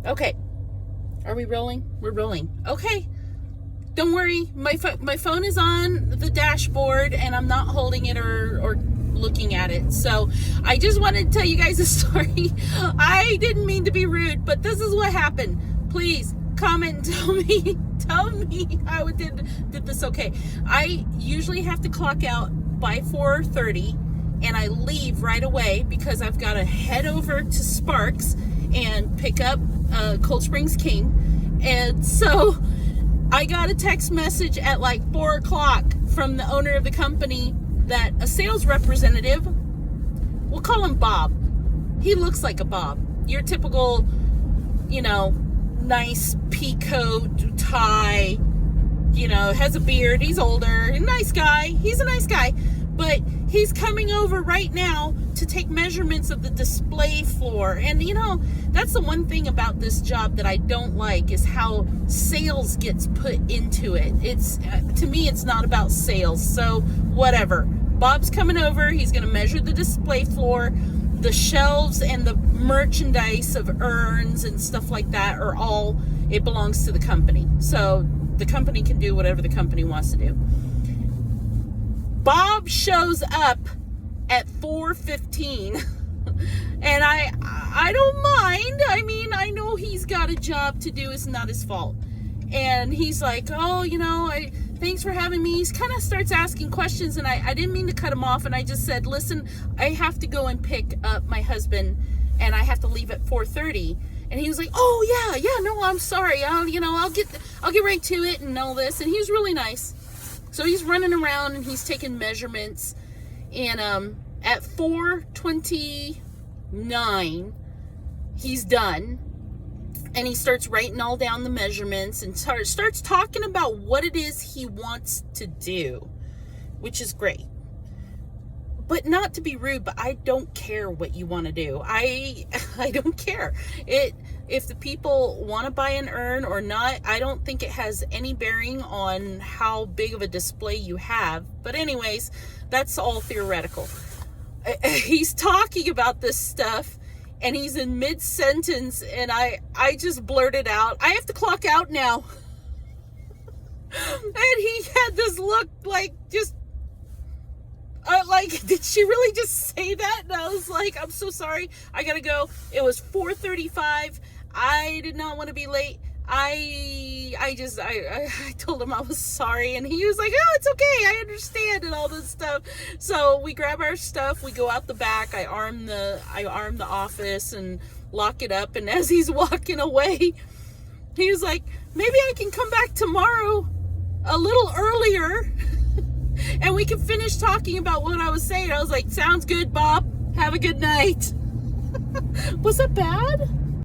Okay. Are we rolling? We're rolling. Okay. Don't worry. My phone is on the dashboard and I'm not holding it or looking at it. So I just wanted to tell you guys a story. I didn't mean to be rude, but this is what happened. Please comment and tell me how it did this okay. I usually have to clock out by 4:30 and I leave right away because I've got to head over to Sparks and pick up Cold Springs King. And so I got a text message at like 4 o'clock from the owner of the company that a sales representative, we'll call him Bob. He looks like a Bob. Your typical, nice pea coat, tie, has a beard. He's older, a nice guy. He's a nice guy. But he's coming over right now to take measurements of the display floor. And, that's the one thing about this job that I don't like is how sales gets put into it. It's, to me, it's not about sales. So whatever. Bob's coming over. He's going to measure the display floor. The shelves and the merchandise of urns and stuff like that it belongs to the company. So the company can do whatever the company wants to do. Bob shows up at 4:15 and I don't mind. I mean, I know he's got a job to do. It's not his fault. And he's like, thanks for having me. He kind of starts asking questions and I didn't mean to cut him off. And I just said, listen, I have to go and pick up my husband and I have to leave at 4:30. And he was like, oh yeah, no, I'm sorry. I'll get right to it and all this. And he was really nice. So he's running around and he's taking measurements. And at 4:29, he's done. And he starts writing all down the measurements and starts talking about what it is he wants to do, which is great. But not to be rude, but I don't care what you want to do. I don't care. If the people want to buy an urn or not, I don't think it has any bearing on how big of a display you have. But anyways, that's all theoretical. He's talking about this stuff and he's in mid-sentence and I just blurted out, I have to clock out now. And he had this look like did she really just say that? And I was like, I'm so sorry. I gotta go. It was 4:35. I did not want to be late. I told him I was sorry and he was like, oh, it's okay. I understand and all this stuff. So we grab our stuff. We go out the back. I arm the office and lock it up. And as he's walking away, he was like, maybe I can come back tomorrow a little earlier and we can finish talking about what I was saying. I was like, sounds good, Bob. Have a good night. Was that bad?